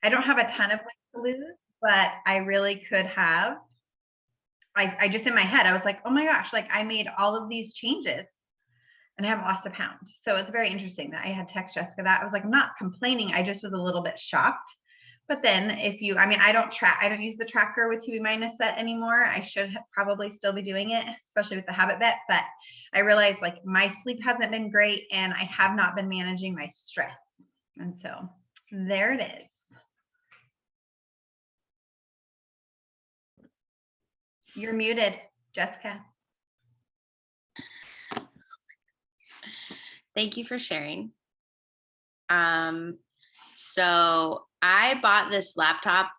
I don't have a ton of weight to lose, but I really could have. I just in my head, I was like, oh my gosh, like I made all of these changes and I have lost a pound. So it's very interesting that I had text Jessica that. I was like, I'm not complaining. I just was a little bit shocked. But then I don't use the tracker with TB minus set anymore. I should probably still be doing it, especially with the habit bet. But I realized like my sleep hasn't been great and I have not been managing my stress. And so there it is. You're muted, Jessica. Thank you for sharing. So I bought this laptop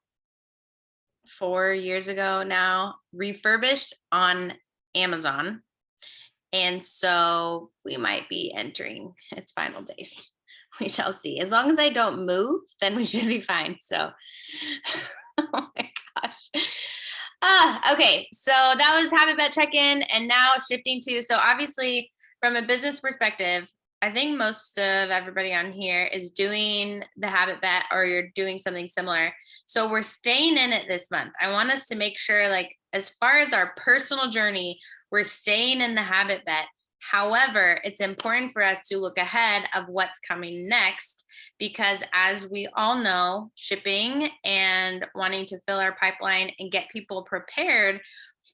4 years ago now, refurbished on Amazon. And so we might be entering its final days. We shall see. As long as I don't move, then we should be fine. So, oh my gosh. Okay, so that was habit bet check-in, and now shifting to, so obviously from a business perspective, I think most of everybody on here is doing the habit bet or you're doing something similar. So we're staying in it this month. I want us to make sure, like, as far as our personal journey, we're staying in the habit bet. However, it's important for us to look ahead of what's coming next, because as we all know, shipping and wanting to fill our pipeline and get people prepared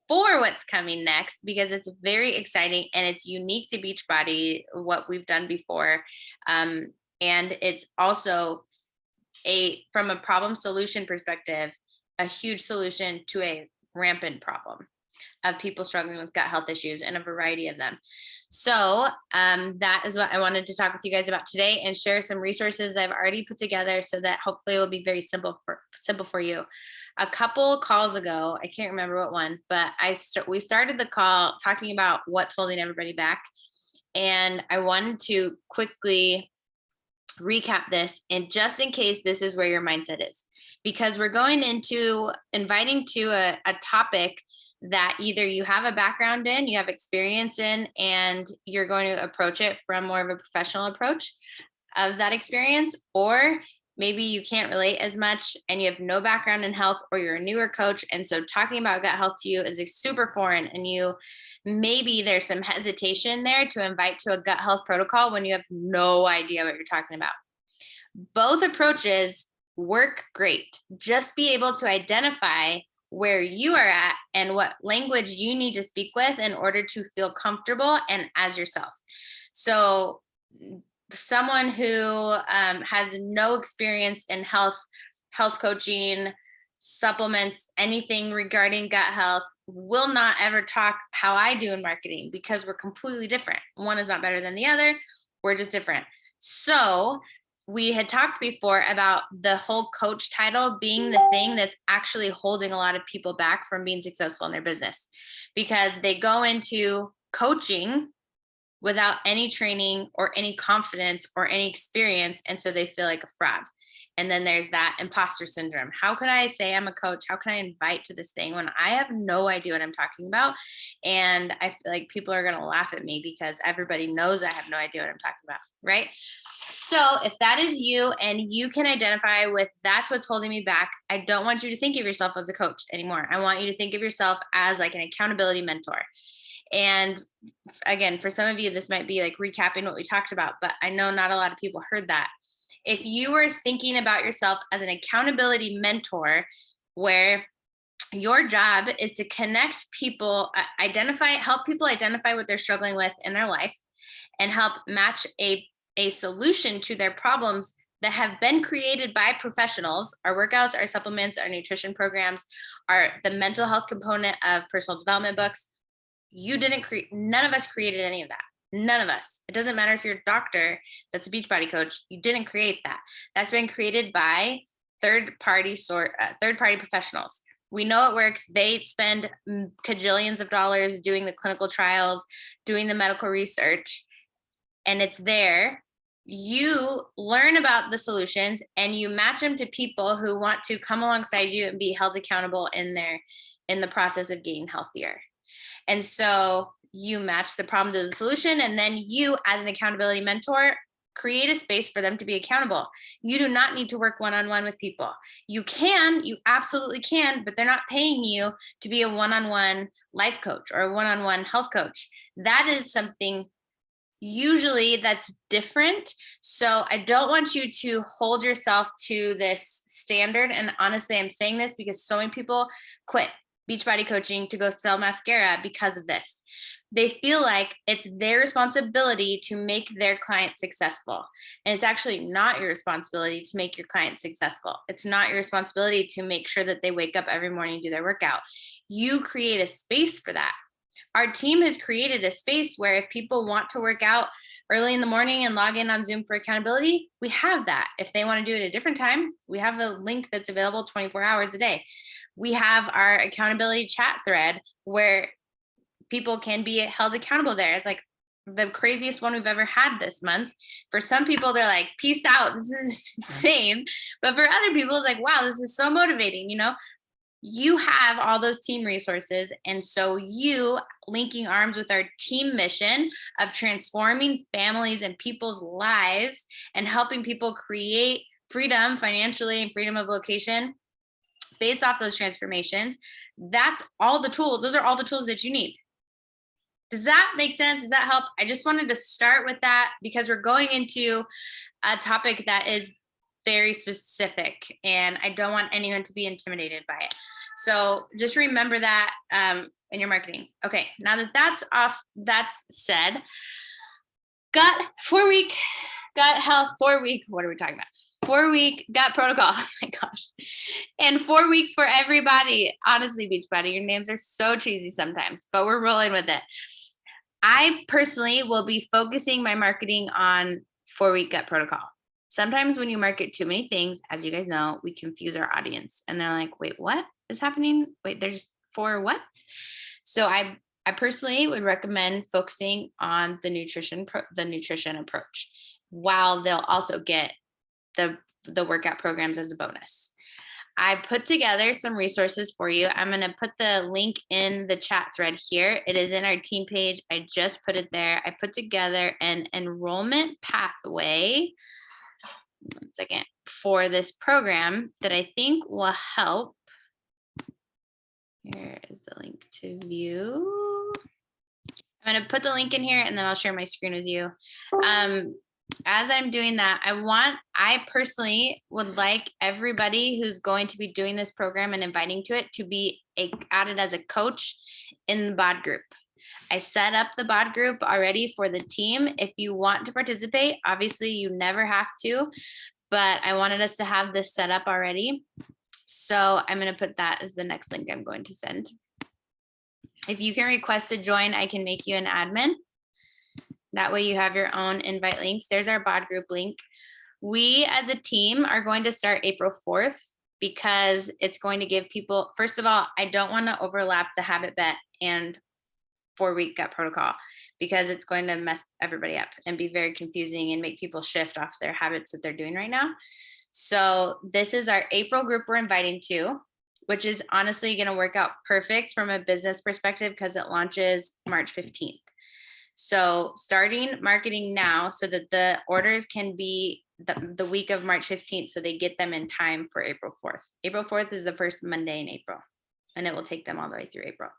for what's coming next, because it's very exciting and it's unique to Beachbody, what we've done before. And it's also from a problem solution perspective, a huge solution to a rampant problem of people struggling with gut health issues and a variety of them. So that is what I wanted to talk with you guys about today and share some resources I've already put together so that hopefully it will be very simple for you. A couple calls ago, I can't remember what one, but we started the call talking about what's holding everybody back. And I wanted to quickly recap this, and just in case this is where your mindset is, because we're going into inviting to a topic that either you have a background in, you have experience in, and you're going to approach it from more of a professional approach of that experience, or maybe you can't relate as much and you have no background in health, or you're a newer coach. And so talking about gut health to you is super foreign, and maybe there's some hesitation there to invite to a gut health protocol when you have no idea what you're talking about. Both approaches work great. Just be able to identify where you are at and what language you need to speak with in order to feel comfortable and as yourself. So someone who has no experience in health coaching, supplements, anything regarding gut health will not ever talk how I do in marketing, because we're completely different. One is not better than the other. We're just different. So we had talked before about the whole coach title being the thing that's actually holding a lot of people back from being successful in their business, because they go into coaching without any training or any confidence or any experience. And so they feel like a fraud. And then there's that imposter syndrome. How could I say I'm a coach? How can I invite to this thing when I have no idea what I'm talking about? And I feel like people are going to laugh at me because everybody knows I have no idea what I'm talking about, right? So if that is you and you can identify with that's what's holding me back, I don't want you to think of yourself as a coach anymore. I want you to think of yourself as like an accountability mentor. And again, for some of you, this might be like recapping what we talked about, but I know not a lot of people heard that. If you were thinking about yourself as an accountability mentor, where your job is to connect people, help people identify what they're struggling with in their life and help match a solution to their problems that have been created by professionals, our workouts, our supplements, our nutrition programs, the mental health component of personal development books. None of us created any of that. None of us. It doesn't matter if you're a doctor that's a Beachbody coach, you didn't create that. That's been created by third-party professionals. We know it works. They spend cajillions of dollars doing the clinical trials, doing the medical research, and it's there. You learn about the solutions and you match them to people who want to come alongside you and be held accountable in the process of getting healthier. And so you match the problem to the solution, and then you, as an accountability mentor, create a space for them to be accountable. You do not need to work one-on-one with people. You absolutely can, but they're not paying you to be a one-on-one life coach or a one-on-one health coach. That is something usually that's different. So I don't want you to hold yourself to this standard. And honestly, I'm saying this because so many people quit Beachbody coaching to go sell mascara because of this. They feel like it's their responsibility to make their client successful. And it's actually not your responsibility to make your client successful. It's not your responsibility to make sure that they wake up every morning and do their workout. You create a space for that. Our team has created a space where if people want to work out early in the morning and log in on Zoom for accountability, we have that. If they want to do it at a different time, we have a link that's available 24 hours a day. We have our accountability chat thread where people can be held accountable there. It's like the craziest one we've ever had this month. For some people, they're like, peace out, this is insane. But for other people, it's like, wow, this is so motivating, You have all those team resources. And so you linking arms with our team mission of transforming families and people's lives and helping people create freedom financially and freedom of location based off those transformations. That's all the tools. Those are all the tools that you need. Does that make sense? Does that help? I just wanted to start with that because we're going into a topic that is very specific and I don't want anyone to be intimidated by it. So just remember that in your marketing. Okay, now that that's said, gut 4-week, gut health 4-week, what are we talking about? 4-week gut protocol, oh my gosh. And 4 weeks for everybody. Honestly, Beachbody, your names are so cheesy sometimes, but we're rolling with it. I personally will be focusing my marketing on 4-week gut protocol. Sometimes when you market too many things, as you guys know, we confuse our audience and they're like, wait, what is happening? Wait, there's 4 what? So I personally would recommend focusing on the nutrition approach while they'll also get the workout programs as a bonus. I put together some resources for you. I'm going to put the link in the chat thread here. It is in our team page. I just put it there. I put together an enrollment pathway, one second, for this program that I think will help. Here is the link to view. I'm going to put the link in here and then I'll share my screen with you. As I'm doing that, I personally would like everybody who's going to be doing this program and inviting to it to be added as a coach in the BOD group. I set up the BOD group already for the team. If you want to participate, obviously you never have to, but I wanted us to have this set up already. So I'm going to put that as the next link I'm going to send. If you can request to join, I can make you an admin. That way you have your own invite links. There's our BOD group link. We as a team are going to start April 4th because it's going to give people, first of all, I don't want to overlap the habit bet and 4-week gut protocol because it's going to mess everybody up and be very confusing and make people shift off their habits that they're doing right now. So this is our April group we're inviting to, which is honestly going to work out perfect from a business perspective because it launches March 15th. So starting marketing now so that the orders can be the week of March 15th so they get them in time for April 4th. April 4th is the first Monday in April, and it will take them all the way through April.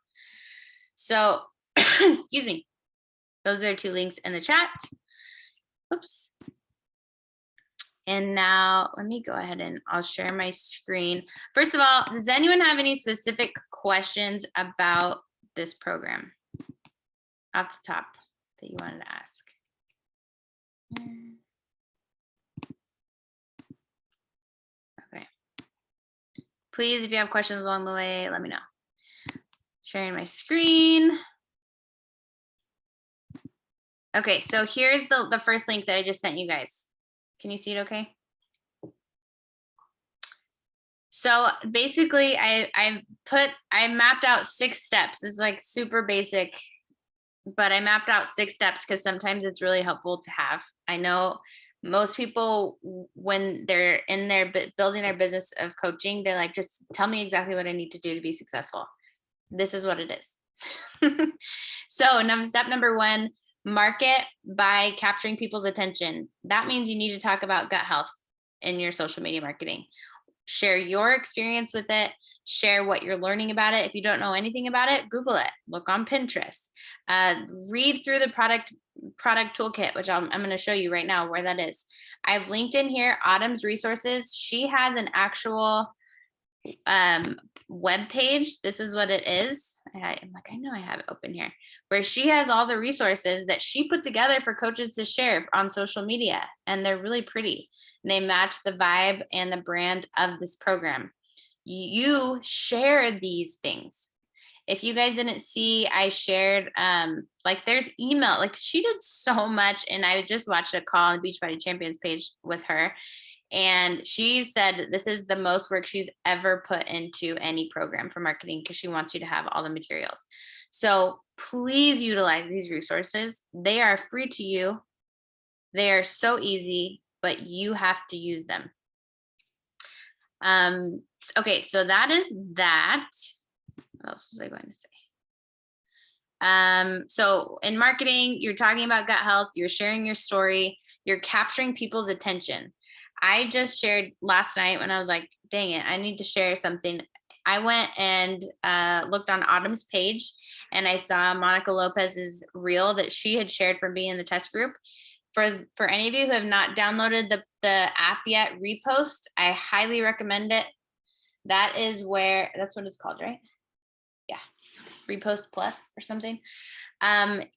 So, excuse me, those are 2 links in the chat. Oops. And now let me go ahead and I'll share my screen. First of all, does anyone have any specific questions about this program off the top that you wanted to ask? Okay. Please, if you have questions along the way, let me know. Sharing my screen. Okay, so here's the first link that I just sent you guys. Can you see it okay? So basically I mapped out 6 steps. It's like super basic, but I mapped out 6 steps because sometimes it's really helpful to have. I know most people, when they're in their building their business of coaching, they're like, just tell me exactly what I need to do to be successful. This is what it is. So step number 1, Market by capturing people's attention. That means you need to talk about gut health in your social media marketing. Share your experience with it. Share what you're learning about it. If you don't know anything about it, Google it. Look on Pinterest. Read through the product toolkit, which I'm going to show you right now where that is. I've linked in here Autumn's resources. She has an actual web page. This is what it is. I'm like, I know I have it open here, where she has all the resources that she put together for coaches to share on social media, and they're really pretty. And they match the vibe and the brand of this program. You share these things. If you guys didn't see, I shared like there's email, like she did so much, and I just watched a call on the Beachbody Champions page with her. And she said this is the most work she's ever put into any program for marketing because she wants you to have all the materials. So please utilize these resources. They are free to you. They are so easy, but you have to use them. Okay, so that is that. What else was I going to say? So in marketing, you're talking about gut health, you're sharing your story, you're capturing people's attention. I just shared last night when I was like, dang it, I need to share something. I went and looked on Autumn's page, and I saw Monica Lopez's reel that she had shared from being in the test group. For any of you who have not downloaded the app yet, Repost, I highly recommend it. That is where, that's what it's called, right? Yeah, Repost Plus or something.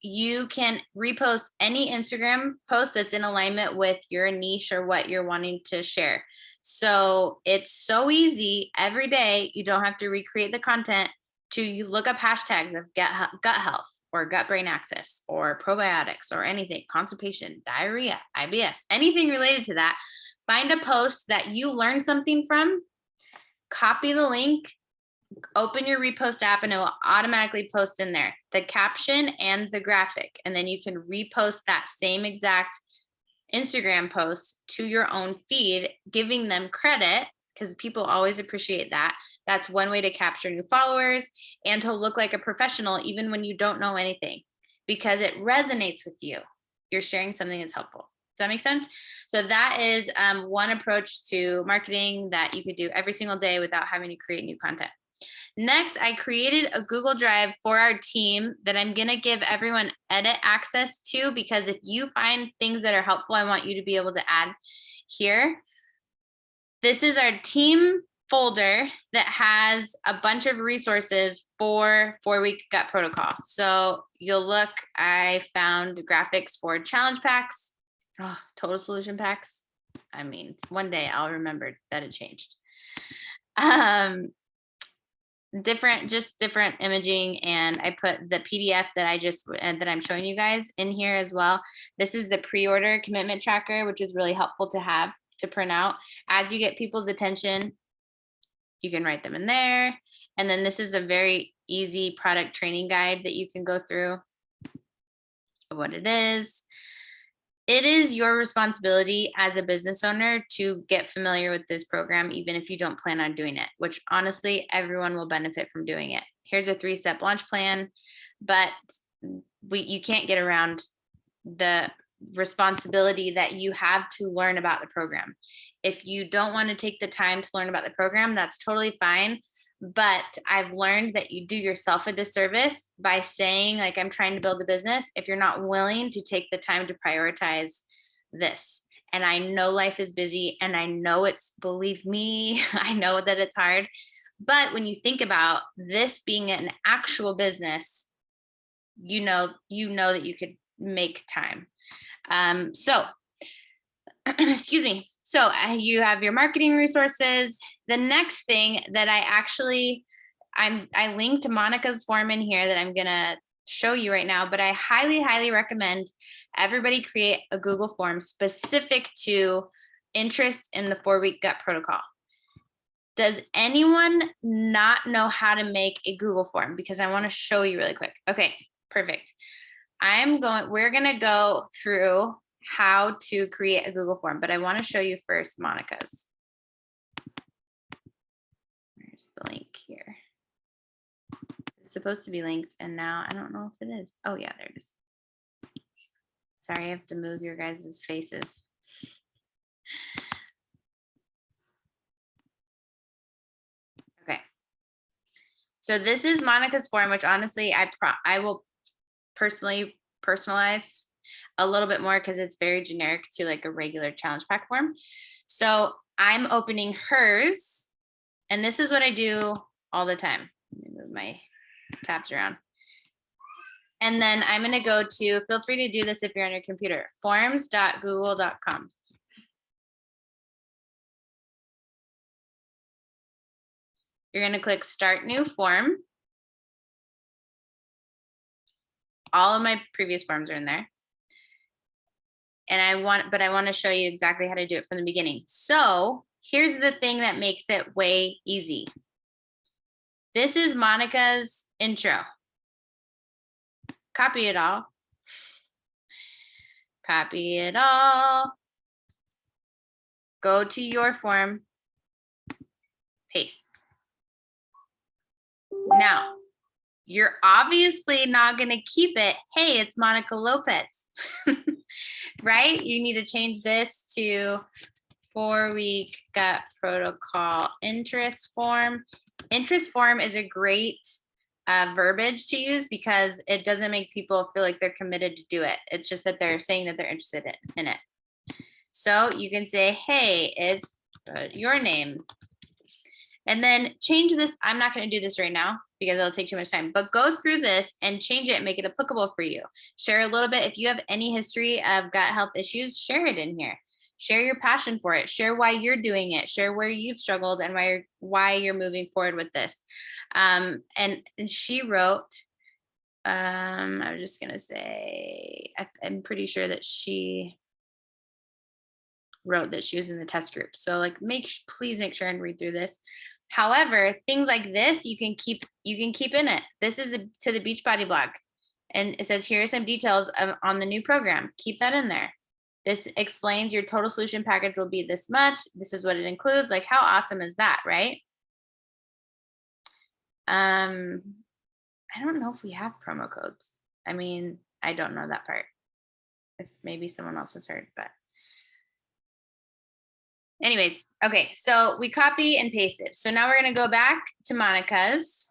You can repost any Instagram post that's in alignment with your niche or what you're wanting to share. So it's so easy every day. You don't have to recreate the content you look up hashtags of gut health or gut brain axis or probiotics or anything, constipation, diarrhea, IBS, anything related to that. Find a post that you learned something from, copy the link, open your Repost app, and it will automatically post in there the caption and the graphic. And then you can repost that same exact Instagram post to your own feed, giving them credit, because people always appreciate that. That's one way to capture new followers and to look like a professional, even when you don't know anything, because it resonates with you. You're sharing something that's helpful. Does that make sense? So that is one approach to marketing that you could do every single day without having to create new content. Next, I created a Google Drive for our team that I'm going to give everyone edit access to, because if you find things that are helpful, I want you to be able to add here. This is our team folder that has a bunch of resources for 4-week gut protocol. So you'll look, I found graphics for challenge packs, total solution packs. I mean, one day I'll remember that it changed. Different imaging, and I put the PDF that I'm showing you guys in here as well. This is the pre-order commitment tracker, which is really helpful to have to print out. As you get people's attention, you can write them in there. And then this is a very easy product training guide that you can go through of what it is. It is your responsibility as a business owner to get familiar with this program, even if you don't plan on doing it, which honestly, everyone will benefit from doing it. Here's a 3-step launch plan, but you can't get around the responsibility that you have to learn about the program. If you don't want to take the time to learn about the program, that's totally fine. But I've learned that you do yourself a disservice by saying, like, I'm trying to build a business if you're not willing to take the time to prioritize this. And I know life is busy, and I know believe me, I know that it's hard. But when you think about this being an actual business, you know that you could make time. So excuse me. So you have your marketing resources. The next thing that I linked Monica's form in here that I'm going to show you right now, but I highly, highly recommend everybody create a Google form specific to interest in the 4-week gut protocol. Does anyone not know how to make a Google form? Because I want to show you really quick. Okay, perfect. We're going to go through how to create a Google form, but I want to show you first Monica's. Where's the link here? It's supposed to be linked, and now I don't know if it is. Oh yeah, there it is. Sorry, I have to move your guys' faces. Okay. So this is Monica's form, which honestly, I will personally personalize a little bit more because it's very generic to like a regular challenge pack form. So I'm opening hers, and this is what I do all the time. Let me move my tabs around. And then I'm going to go to, feel free to do this if you're on your computer, forms.google.com. You're going to click start new form. All of my previous forms are in there. And I want to show you exactly how to do it from the beginning. So here's the thing that makes it way easy. This is Monica's intro. Copy it all. Copy it all. Go to your form. Paste. Now, you're obviously not going to keep it. Hey, it's Monica Lopez, right? You need to change this to 4-week gut protocol interest form. Interest form is a great verbiage to use because it doesn't make people feel like they're committed to do it. It's just that they're saying that they're interested in it. So you can say, hey, it's your name. And then change this. I'm not going to do this right now because it'll take too much time, but go through this and change it and make it applicable for you. Share a little bit. If you have any history of gut health issues, share it in here. Share your passion for it. Share why you're doing it. Share where you've struggled and why you're moving forward with this. And she wrote, I was just going to say, I'm pretty sure that she wrote that she was in the test group. So like, please make sure and read through this. However, things like this, you can keep in it. This is to the Beachbody blog. And it says, here are some details on the new program. Keep that in there. This explains your total solution package will be this much. This is what it includes. Like, how awesome is that, right? I don't know if we have promo codes. I mean, I don't know that part. If maybe someone else has heard, but anyways, okay, so we copy and paste it. So now we're going to go back to Monica's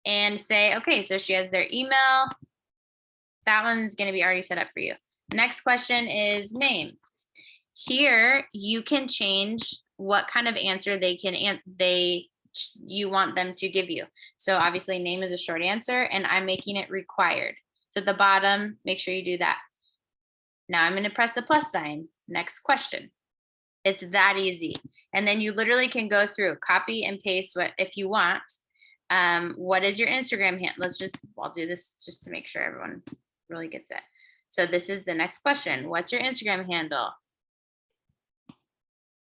and say, okay, so she has their email. That one's going to be already set up for you. Next question is name. Here you can change what kind of answer you want them to give you. So obviously name is a short answer and I'm making it required. So at the bottom, make sure you do that. Now I'm going to press the plus sign. Next question. It's that easy. And then you literally can go through, copy and paste what if you want. What is your Instagram handle? I'll do this just to make sure everyone really gets it. So this is the next question. What's your Instagram handle?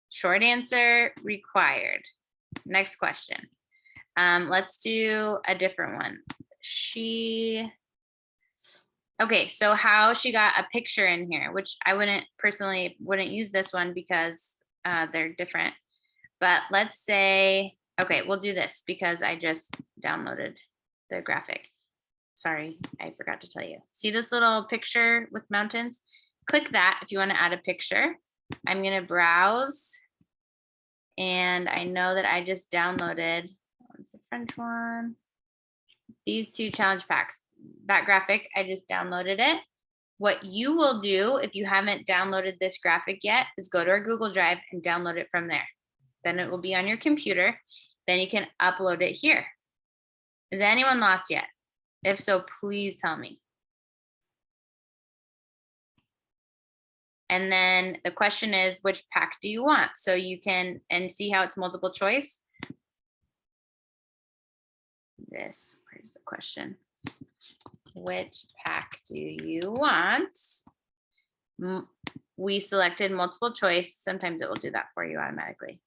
Short answer required. Next question. Let's do a different one. Okay, so how she got a picture in here, which I personally wouldn't use this one because they're different. But let's say, okay, we'll do this because I just downloaded the graphic. Sorry, I forgot to tell you. See this little picture with mountains? Click that if you want to add a picture. I'm going to browse. And I know that I just downloaded, what's the French one? These 2 challenge packs. That graphic, I just downloaded it. What you will do if you haven't downloaded this graphic yet is go to our Google Drive and download it from there. Then it will be on your computer. Then you can upload it here. Is anyone lost yet? If so, please tell me. And then the question is, which pack do you want? So you can, and see how it's multiple choice. Where's the question? Which pack do you want? We selected multiple choice. Sometimes it will do that for you automatically.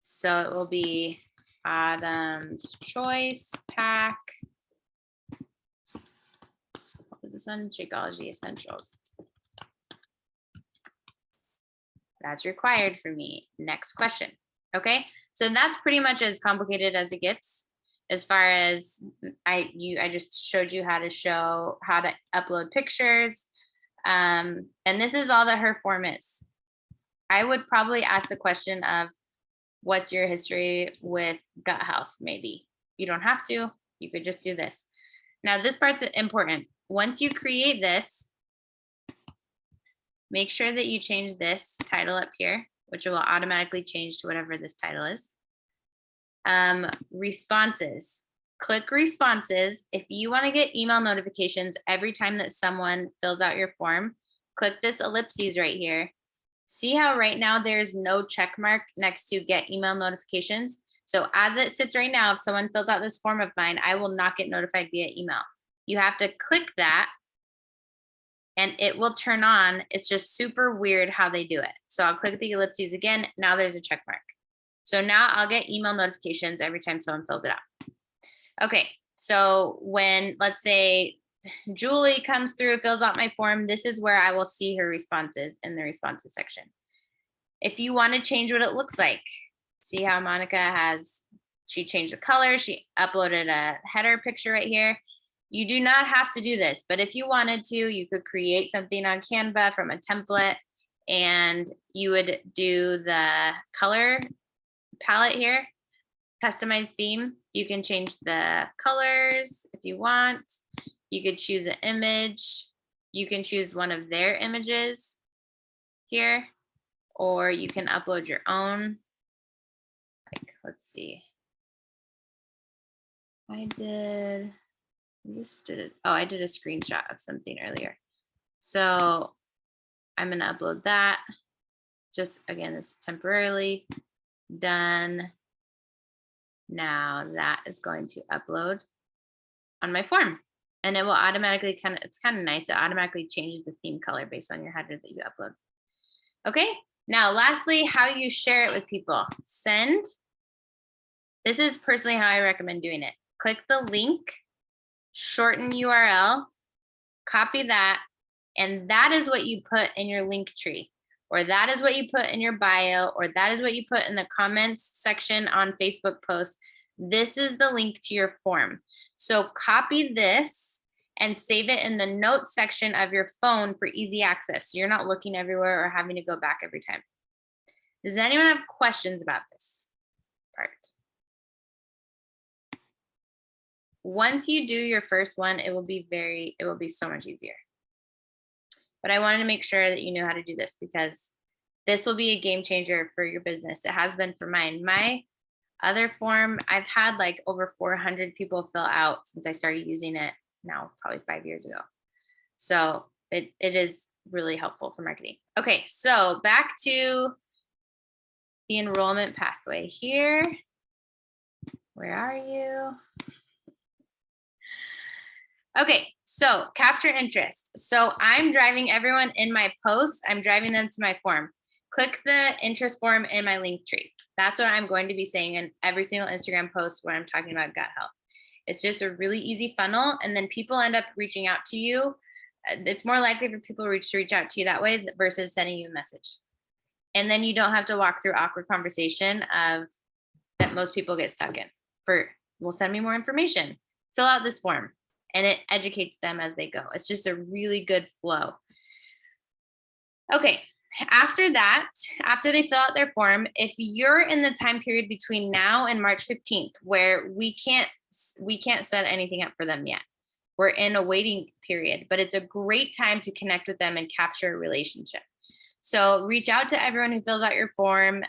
So it will be Autumn's Choice pack. What was this one? Shakeology Essentials. That's required for me. Next question. Okay, so that's pretty much as complicated as it gets. as far as I just showed you how to upload pictures. And this is all that her form is. I would probably ask the question of, what's your history with gut health? Maybe you don't have to, you could just do this. Now, this part's important. Once you create this, make sure that you change this title up here, which will automatically change to whatever this title is. Responses. Click responses. If you want to get email notifications every time that someone fills out your form, click this ellipses right here. See how right now there's no check mark next to get email notifications? So as it sits right now, if someone fills out this form of mine, I will not get notified via email. You have to click that and it will turn on. It's just super weird how they do it. So I'll click the ellipses again. Now there's a check mark. So now I'll get email notifications every time someone fills it out. Okay, so when, let's say, Julie comes through, fills out my form, this is where I will see her responses in the responses section. If you want to change what it looks like, see how Monica she changed the color, she uploaded a header picture right here. You do not have to do this, but if you wanted to, you could create something on Canva from a template and you would do the color palette here, customize theme. You can change the colors if you want. You could choose an image. You can choose one of their images here, or you can upload your own. Like, let's see. I did a screenshot of something earlier. So I'm going to upload that. Just again, this is temporarily done. Now that is going to upload on my form. And it will automatically it's kind of nice. It automatically changes the theme color based on your header that you upload. Okay. Now, lastly, how you share it with people. Send. This is personally how I recommend doing it. Click the link, shorten URL, copy that, and that is what you put in your link tree, or that is what you put in your bio, or that is what you put in the comments section on Facebook posts. This is the link to your form. So copy this and save it in the notes section of your phone for easy access. So you're not looking everywhere or having to go back every time. Does anyone have questions about this part? Once you do your first one, it will be so much easier. But I wanted to make sure that you knew how to do this because this will be a game changer for your business. It has been for mine. My other form, I've had like over 400 people fill out since I started using it now, probably 5 years ago. So it is really helpful for marketing. Okay, so back to the enrollment pathway here. Where are you? Okay, so capture interest. So I'm driving everyone in my post. I'm driving them to my form. Click the interest form in my link tree. That's what I'm going to be saying in every single Instagram post when I'm talking about gut health. It's just a really easy funnel. And then people end up reaching out to you. It's more likely for people to reach out to you that way versus sending you a message. And then you don't have to walk through awkward conversation that most people get stuck in. Well, send me more information. Fill out this form. And it educates them as they go. It's just a really good flow. Okay, after that, after they fill out their form, if you're in the time period between now and March 15th, where we can't set anything up for them yet, we're in a waiting period, but it's a great time to connect with them and capture a relationship. So reach out to everyone who fills out your form,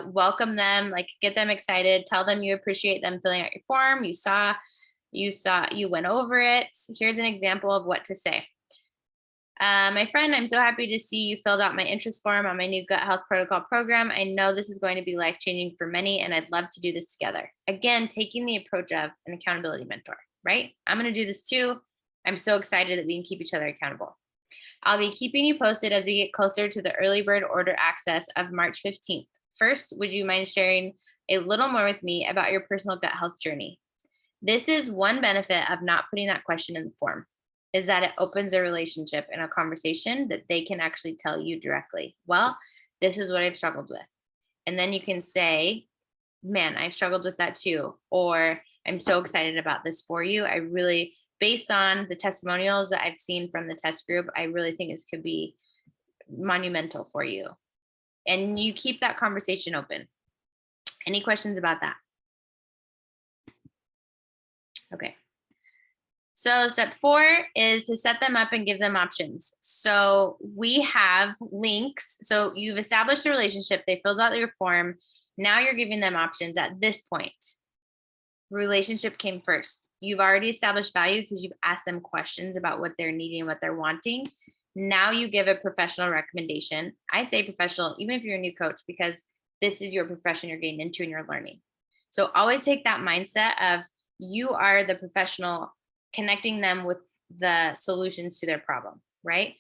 welcome them, like get them excited, tell them you appreciate them filling out your form. You went over it. Here's an example of what to say. My friend, I'm so happy to see you filled out my interest form on my new gut health protocol program. I know this is going to be life-changing for many, and I'd love to do this together. Again, taking the approach of an accountability mentor, right? I'm going to do this too. I'm so excited that we can keep each other accountable. I'll be keeping you posted as we get closer to the early bird order access of March 15th. First, would you mind sharing a little more with me about your personal gut health journey? This is one benefit of not putting that question in the form, is that it opens a relationship and a conversation that they can actually tell you directly. Well, this is what I've struggled with. And then you can say, man, I've struggled with that too. Or I'm so excited about this for you. I really, based on the testimonials that I've seen from the test group, I really think this could be monumental for you. And you keep that conversation open. Any questions about that? Okay. So step 4 is to set them up and give them options. So we have links. So you've established a relationship. They filled out your form. Now you're giving them options at this point. Relationship came first. You've already established value because you've asked them questions about what they're needing, what they're wanting. Now you give a professional recommendation. I say professional, even if you're a new coach, because this is your profession you're getting into and you're learning. So always take that mindset of you are the professional connecting them with the solutions to their problem, right?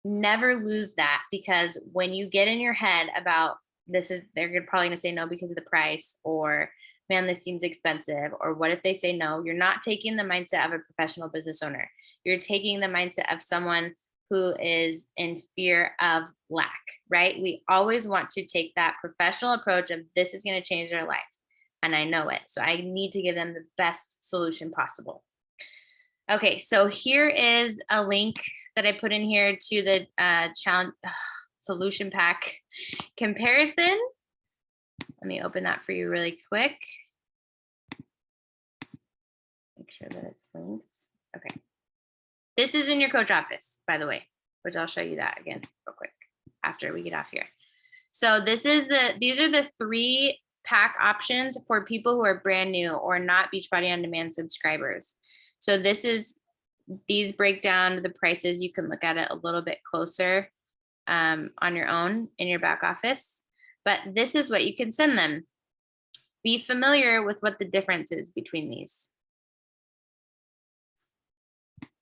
Never lose that, because when you get in your head about they're probably going to say no because of the price, or man, this seems expensive, or what if they say no? You're not taking the mindset of a professional business owner. You're taking the mindset of someone who is in fear of lack, right? We always want to take that professional approach of this is going to change their life. And I know it. So I need to give them the best solution possible. Okay, so here is a link that I put in here to the challenge solution pack comparison. Let me open that for you really quick. Make sure that it's linked. Okay. This is in your coach office, by the way, which I'll show you that again real quick after we get off here. So these are the 3 pack options for people who are brand new or not Beachbody On Demand subscribers. So these break down the prices. You can look at it a little bit closer on your own in your back office, but this is what you can send them. Be familiar with what the difference is between these.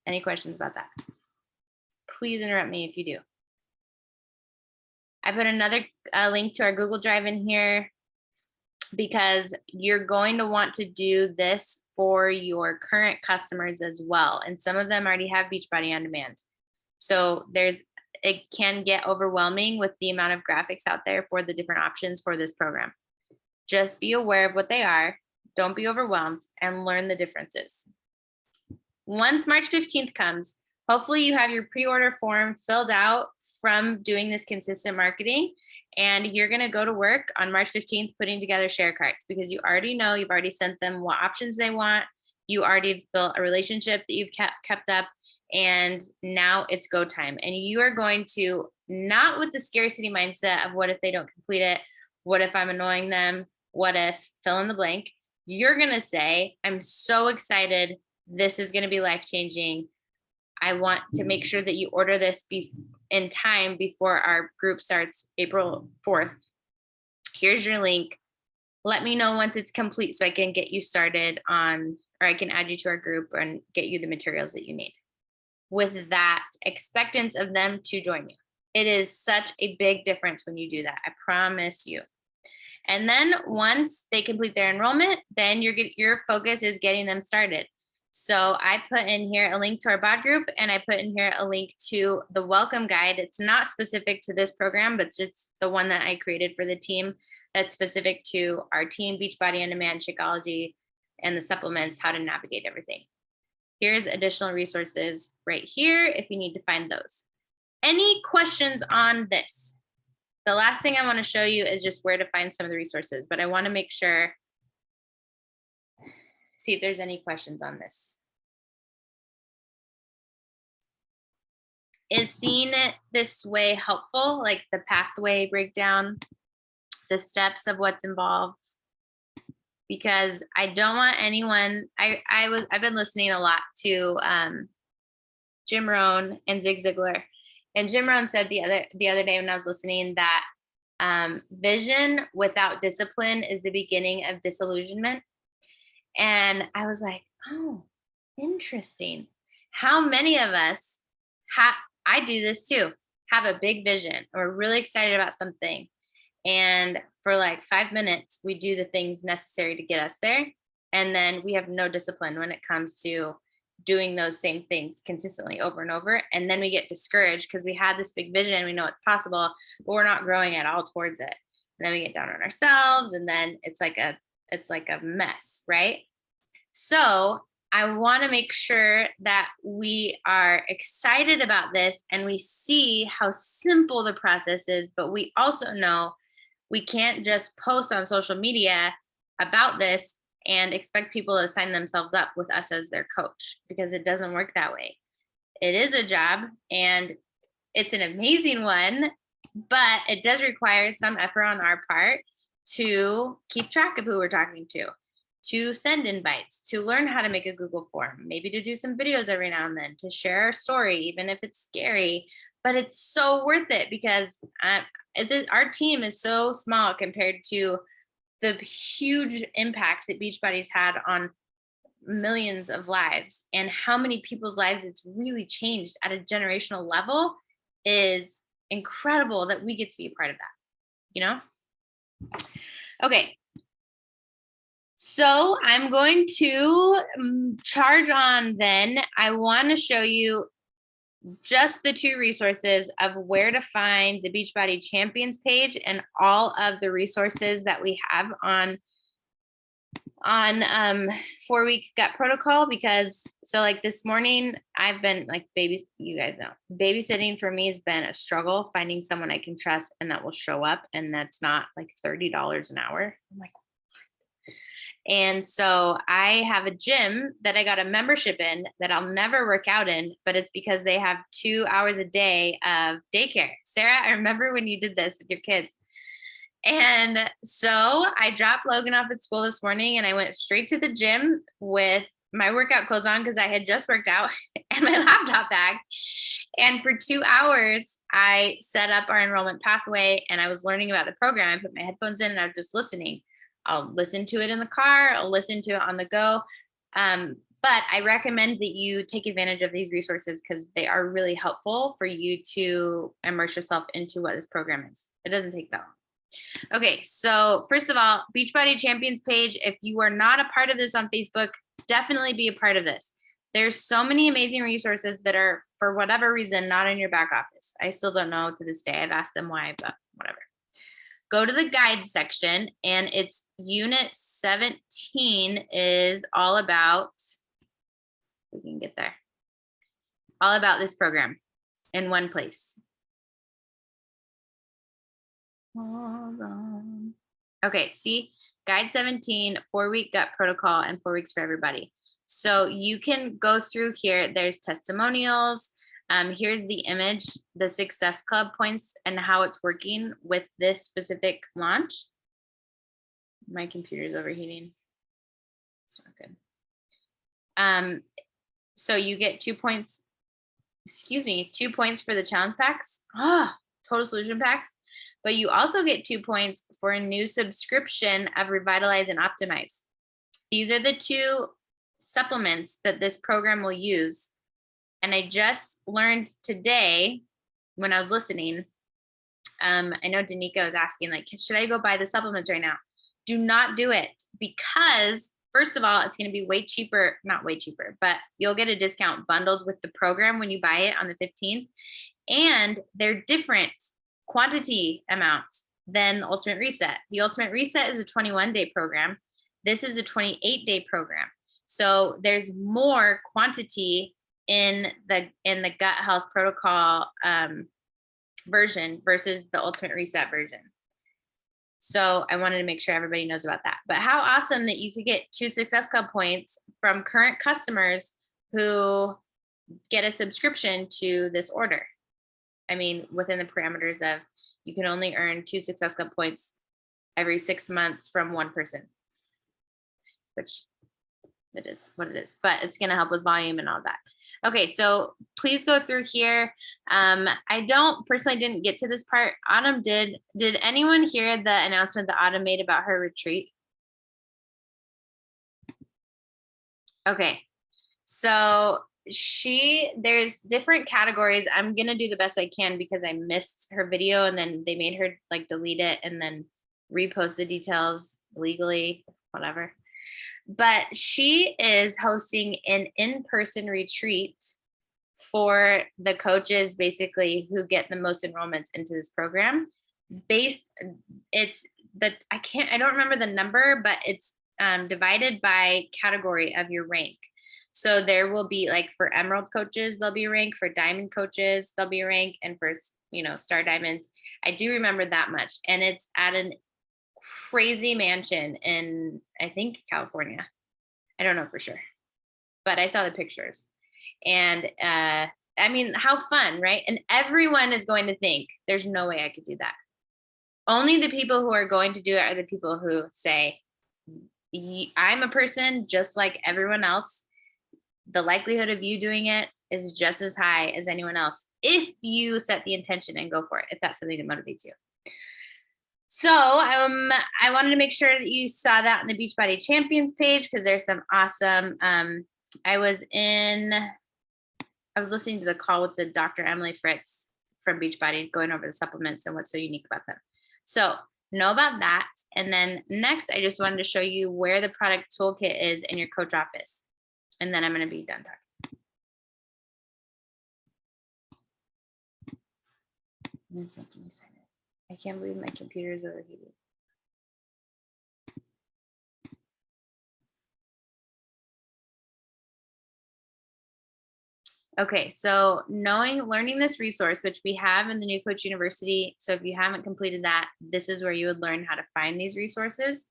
Any questions about that? Please interrupt me if you do. I put another link to our Google Drive in here because you're going to want to do this for your current customers as well. And some of them already have Beachbody On Demand. So it can get overwhelming with the amount of graphics out there for the different options for this program. Just be aware of what they are. Don't be overwhelmed and learn the differences. Once March 15th comes, hopefully you have your pre-order form filled out from doing this consistent marketing, and you're going to go to work on March 15th putting together share carts, because you already know, you've already sent them what options they want. You already built a relationship that you've kept up, and now it's go time. And you are going to, not with the scarcity mindset of what if they don't complete it? What if I'm annoying them? What if fill in the blank? You're going to say, I'm so excited. This is going to be life-changing. I want to make sure that you order this in time before our group starts April 4th. Here's your link. Let me know once it's complete so I can get you started or I can add you to our group and get you the materials that you need. With that expectance of them to join you. It is such a big difference when you do that. I promise you. And then once they complete their enrollment, then your focus is getting them started. So I put in here a link to our bod group, and I put in here a link to the welcome guide. It's not specific to this program, but it's the one that I created for the team that's specific to our team, Beachbody On Demand, Shakeology, and the supplements, how to navigate everything. Here's additional resources right here if you need to find those. Any questions on this? The last thing I want to show you is just where to find some of the resources, but I want to make sure, see if there's any questions on this. Is seeing it this way helpful, like the pathway breakdown, the steps of what's involved? Because I don't want anyone, I've been listening a lot to Jim Rohn and Zig Ziglar. And Jim Rohn said the other day when I was listening that vision without discipline is the beginning of disillusionment. And I was like, oh, interesting. How many of us I do this too, have a big vision. We're really excited about something. And for like 5 minutes, we do the things necessary to get us there. And then we have no discipline when it comes to doing those same things consistently over and over. And then we get discouraged because we had this big vision. We know it's possible, but we're not growing at all towards it. And then we get down on ourselves, and then it's like a mess, right? So I want to make sure that we are excited about this and we see how simple the process is, but we also know we can't just post on social media about this and expect people to sign themselves up with us as their coach, because it doesn't work that way. It is a job and it's an amazing one, but it does require some effort on our part to keep track of who we're talking to send invites, to learn how to make a Google form, maybe to do some videos every now and then, to share our story, even if it's scary. But it's so worth it because our team is so small compared to the huge impact that Beachbody's had on millions of lives, and how many people's lives it's really changed at a generational level is incredible that we get to be a part of that, Okay. So I'm going to charge on then. I want to show you just the 2 resources of where to find the Beachbody Champions page and all of the resources that we have on 4-week gut protocol, because like this morning I've been like you guys know, babysitting for me has been a struggle, finding someone I can trust and that will show up, and that's not like $30 an hour. I'm like, and so I have a gym that I got a membership in that I'll never work out in, but it's because they have 2 hours a day of daycare. Sarah, I remember when you did this with your kids. And so I dropped Logan off at school this morning and I went straight to the gym with my workout clothes on because I had just worked out and my laptop bag. And for 2 hours, I set up our enrollment pathway and I was learning about the program. I put my headphones in and I was just listening. I'll listen to it in the car. I'll listen to it on the go. But I recommend that you take advantage of these resources because they are really helpful for you to immerse yourself into what this program is. It doesn't take that long. Okay, so first of all, Beachbody Champions page. If you are not a part of this on Facebook, definitely be a part of this. There's so many amazing resources that are, for whatever reason, not in your back office. I still don't know to this day. I've asked them why, but whatever. Go to the guides section, and it's unit 17 is all about, we can get there, all about this program in one place. Hold on. Okay, see, guide 17, 4-week gut protocol and 4 weeks for everybody. So you can go through here. There's testimonials. Here's the image, the Success Club points and how it's working with this specific launch. My computer's overheating. It's not good. So you get 2 points, 2 points for the challenge packs, total solution packs, but you also get 2 points for a new subscription of Revitalize and Optimize. These are the 2 supplements that this program will use. And I just learned today when I was listening, I know Danica was asking, like, should I go buy the supplements right now? Do not do it, because first of all, it's going to be way cheaper, not way cheaper, but you'll get a discount bundled with the program when you buy it on the 15th. And they're different quantity amounts than the Ultimate Reset. The Ultimate Reset is a 21-day program. This is a 28-day program. So there's more quantity in the gut health protocol version versus the Ultimate Reset version. So I wanted to make sure everybody knows about that. But how awesome that you could get 2 Success Club points from current customers who get a subscription to this order. I mean, within the parameters of, you can only earn 2 Success Club points every 6 months from one person, which it is what it is, but it's going to help with volume and all that. Okay, so please go through here. I personally didn't get to this part. Autumn did. Did anyone hear the announcement that Autumn made about her retreat? Okay, so there's different categories. I'm going to do the best I can because I missed her video and then they made her like delete it and then repost the details legally, whatever. But she is hosting an in-person retreat for the coaches, basically, who get the most enrollments into this program. I don't remember the number, but it's divided by category of your rank. So there will be, like, for emerald coaches, there'll be a rank, for diamond coaches, there'll be a rank, and for, star diamonds. I do remember that much. And it's at an crazy mansion in, I think, California. I don't know for sure, but I saw the pictures. And I mean, how fun, right? And everyone is going to think, there's no way I could do that. Only the people who are going to do it are the people who say, I'm a person just like everyone else. The likelihood of you doing it is just as high as anyone else if you set the intention and go for it, if that's something that motivates you. So I wanted to make sure that you saw that on the Beachbody Champions page, because there's some awesome. I was listening to the call with the Dr. Emily Fritz from Beachbody, going over the supplements and what's so unique about them. So know about that. And then next, I just wanted to show you where the product toolkit is in your coach office. And then I'm going to be done talking. It's making me sign it. I can't believe my computer is overheating. Okay, so learning this resource, which we have in the New Coach University. So if you haven't completed that, this is where you would learn how to find these resources.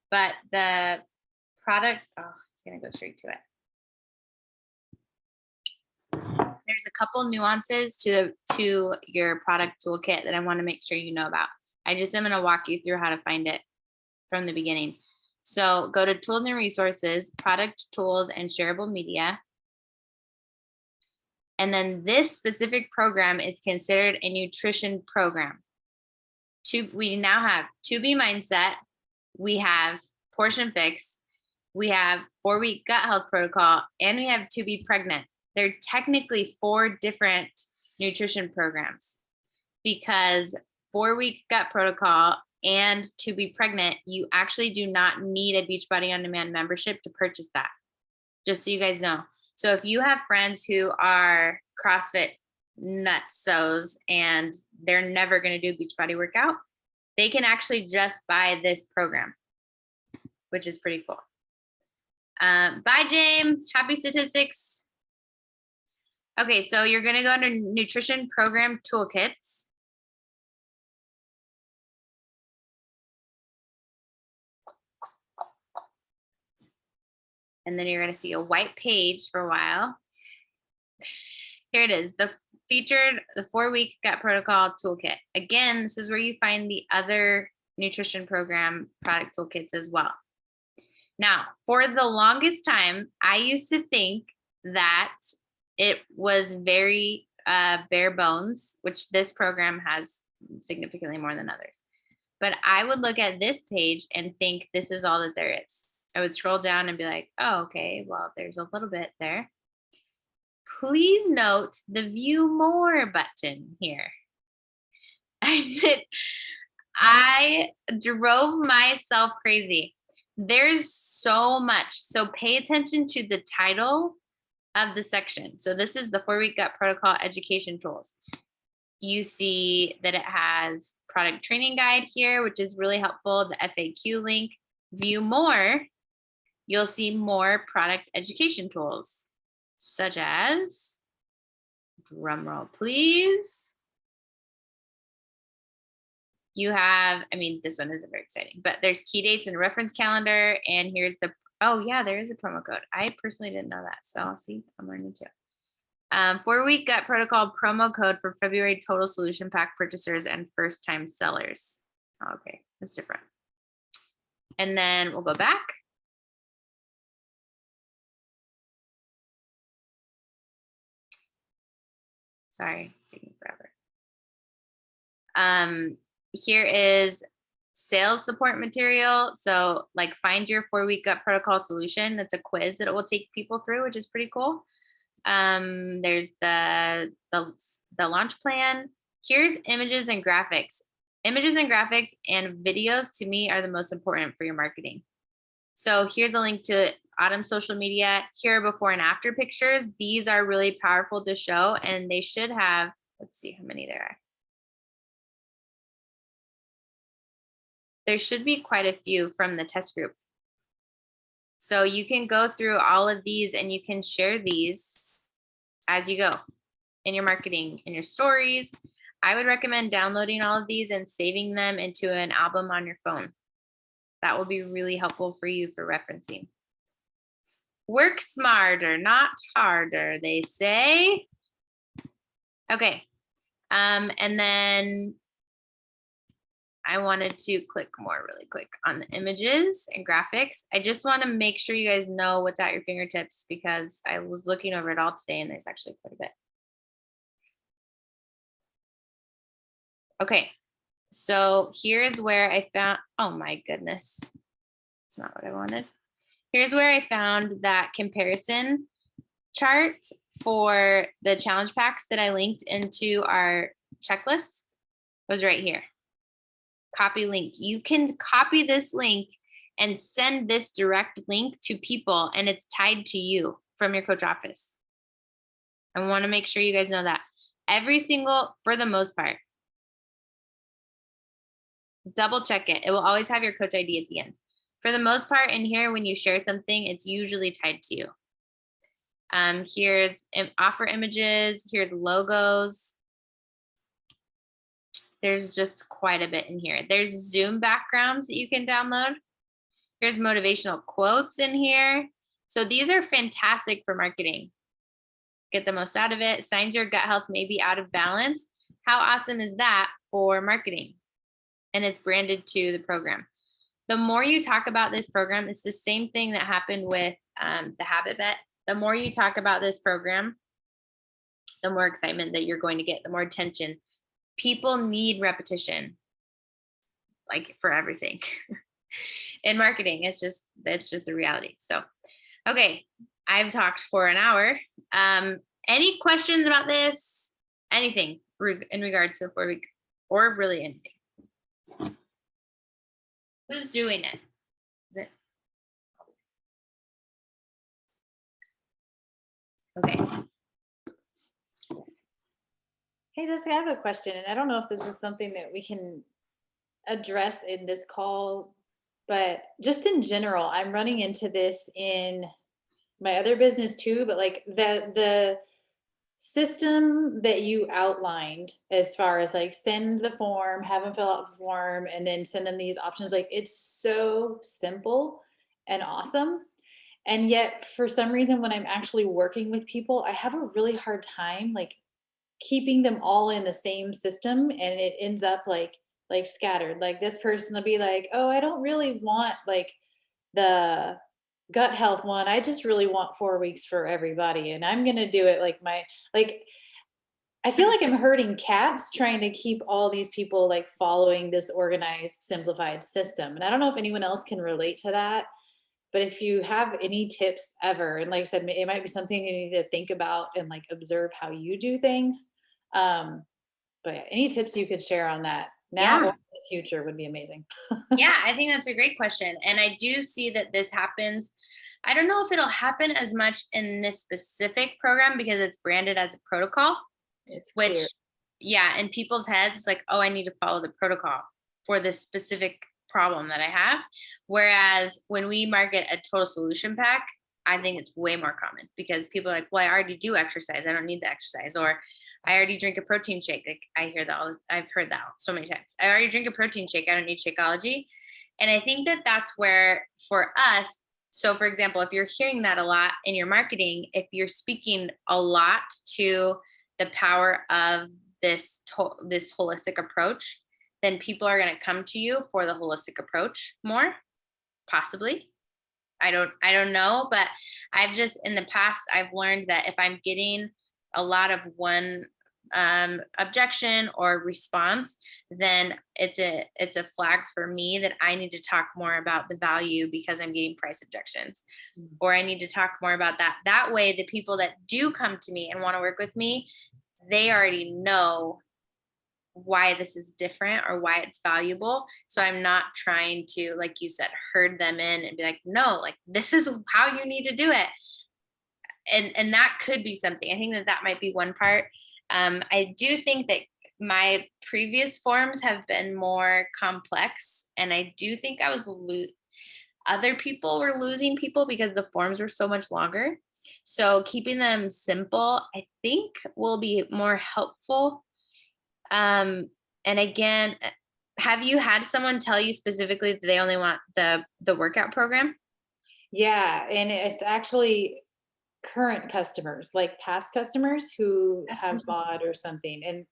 But the product, it's going to go straight to it. There's a couple nuances to your product toolkit that I want to make sure you know about. I just am going to walk you through how to find it from the beginning. So go to Tools and Resources, Product Tools, and Shareable Media. And then this specific program is considered a nutrition program. We now have 2B Mindset, we have Portion Fix, we have 4-week gut health protocol, and we have 2B Pregnant. They're technically 4 different nutrition programs, because 4-week gut protocol and 2B Pregnant, you actually do not need a Beachbody On Demand membership to purchase that. Just so you guys know. So if you have friends who are CrossFit nutsos and they're never going to do a Beachbody workout, they can actually just buy this program, which is pretty cool. Bye, James. Happy statistics. Okay, so you're going to go under Nutrition Program Toolkits. And then you're going to see a white page for a while. Here it is, the 4-week gut protocol toolkit. Again, this is where you find the other nutrition program product toolkits as well. Now, for the longest time, I used to think that it was very bare bones, which this program has significantly more than others. But I would look at this page and think this is all that there is. I would scroll down and be like, oh, okay, well, there's a little bit there. Please note the view more button here. I drove myself crazy. There's so much. So pay attention to the title of the section. So this is the 4-week gut protocol education tools. You see that it has product training guide here, which is really helpful. The FAQ link. View more. You'll see more product education tools, such as, drum roll please. You have, I mean, this one isn't very exciting, but there's key dates and reference calendar. And here's the, oh yeah, there is a promo code. I personally didn't know that. So I'll see, I'm learning too. 4-week gut protocol promo code for February total solution pack purchasers and first time sellers. Okay, that's different. And then we'll go back. Sorry, it's taking forever. Here is sales support material. So like find your 4-week gut protocol solution. That's a quiz that it will take people through, which is pretty cool. There's the launch plan. Here's images and graphics. Images and graphics and videos to me are the most important for your marketing. So here's a link to Autumn social media. Here are before and after pictures. These are really powerful to show, and they should have, let's see how many there are. There should be quite a few from the test group. So you can go through all of these and you can share these as you go in your marketing, in your stories. I would recommend downloading all of these and saving them into an album on your phone. That will be really helpful for you for referencing. Work smarter, not harder, they say. Okay. And then I wanted to click more really quick on the images and graphics. I just want to make sure you guys know what's at your fingertips because I was looking over it all today and there's actually quite a bit. Okay, so here's where I found, oh my goodness, it's not what I wanted. Here's where I found that comparison chart for the challenge packs that I linked into our checklist. Was right here. Copy link. You can copy this link and send this direct link to people and it's tied to you from your coach office. I want to make sure you guys know that. Every single, for the most part, double check it. It will always have your coach ID at the end. For the most part in here, when you share something, it's usually tied to you. Here's offer images, here's logos. There's just quite a bit in here. There's Zoom backgrounds that you can download. Here's motivational quotes in here. So these are fantastic for marketing. Get the most out of it. Signs your gut health may be out of balance. How awesome is that for marketing? And it's branded to the program. The more you talk about this program, it's the same thing that happened with the Habit Bet. The more you talk about this program, the more excitement that you're going to get, the more attention. People need repetition, like for everything. In marketing, it's just the reality. So, okay, I've talked for an hour. Any questions about this? Anything in regards to 4 week or really anything? Who's doing it? Is it? Okay. Hey, Jessica, I have a question, and I don't know if this is something that we can address in this call, but just in general, I'm running into this in my other business too, but like the system that you outlined as far as like send the form, have them fill out the form, and then send them these options, like it's so simple and awesome. And yet for some reason, when I'm actually working with people, I have a really hard time like keeping them all in the same system, and it ends up like scattered. Like this person will be like, oh, I don't really want like the gut health one, I just really want 4 weeks for everybody, and I'm gonna do it like I feel like I'm hurting cats trying to keep all these people like following this organized simplified system. And I don't know if anyone else can relate to that, but if you have any tips ever, and like I said, it might be something you need to think about and like observe how you do things. But yeah, any tips you could share on that now or in the future would be amazing. Yeah, I think that's a great question. And I do see that this happens. I don't know if it'll happen as much in this specific program because it's branded as a protocol, It's which, clear. yeah, in people's heads, it's like, oh, I need to follow the protocol for this specific problem that I have. Whereas when we market a total solution pack, I think it's way more common because people are like, well, I already do exercise. I don't need the exercise. Or I already drink a protein shake. Like I hear that. I've heard that so many times. I already drink a protein shake. I don't need Shakeology. And I think that that's where for us, so for example, if you're hearing that a lot in your marketing, if you're speaking a lot to the power of this holistic approach, then people are going to come to you for the holistic approach more, possibly. I don't know, but I've just in the past, I've learned that if I'm getting a lot of one objection or response, then it's a flag for me that I need to talk more about the value because I'm getting price objections, or I need to talk more about that. That way, the people that do come to me and want to work with me, they already know why this is different or why it's valuable. So I'm not trying to, like you said, herd them in and be like, no, like this is how you need to do it. And that could be something. I think that might be one part. I do think that my previous forms have been more complex, and I do think I was other people were losing people because the forms were so much longer. So keeping them simple, I think, will be more helpful. And again, have you had someone tell you specifically that they only want the workout program? Yeah, and it's actually current customers, like past customers who That's have interesting. bought or something. And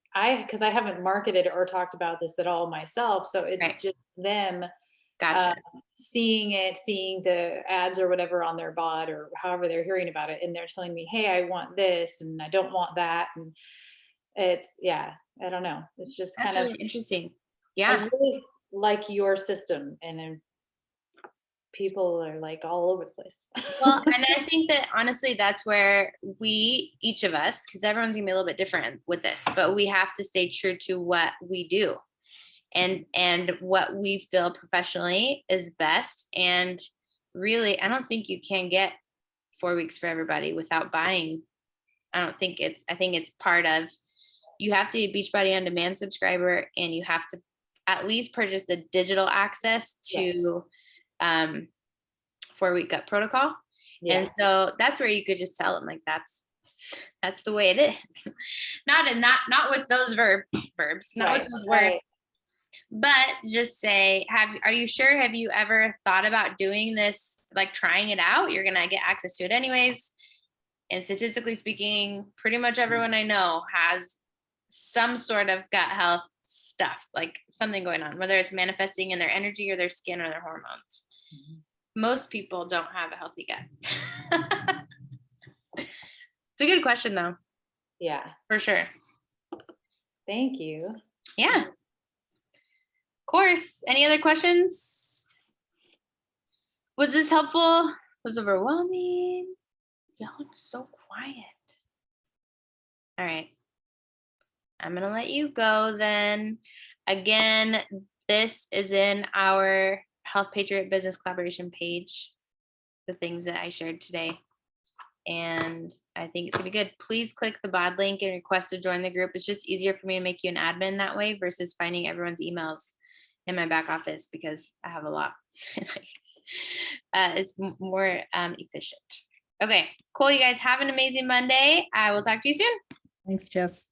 because I haven't marketed or talked about this at all myself, so it's Right. just them Gotcha. seeing it, seeing the ads or whatever on their bot or however they're hearing about it, and they're telling me, "Hey, I want this, and I don't want that," and it's yeah, I don't know. It's just That's kind of really interesting. I Yeah. really like your system, and then people are like all over the place. Well, and I think that honestly, that's where we, each of us, because everyone's gonna be a little bit different with this, but we have to stay true to what we do and what we feel professionally is best. And really, I don't think you can get 4 weeks for everybody without buying. I think it's part of, you have to be a Beachbody On Demand subscriber, and you have to at least purchase the digital access Yes. to 4-week gut protocol. Yeah. And so that's where you could just tell them, like, that's the way it is. Not with those verbs, not with those words, but just say, are you sure? Have you ever thought about doing this, like trying it out? You're gonna get access to it anyways. And statistically speaking, pretty much everyone I know has some sort of gut health stuff, like something going on, whether it's manifesting in their energy or their skin or their hormones. Mhm. Most people don't have a healthy gut. It's a good question though, Yeah. for sure. Thank you. Yeah. Of course. Any other questions? Was this helpful? Was it overwhelming? Y'all are so quiet. All right. I'm going to let you go then. Again, this is in our Health Patriot Business Collaboration page, the things that I shared today. And I think it's gonna be good. Please click the bod link and request to join the group. It's just easier for me to make you an admin that way versus finding everyone's emails in my back office because I have a lot. It's more efficient. Okay, cool. You guys have an amazing Monday. I will talk to you soon. Thanks, Jess.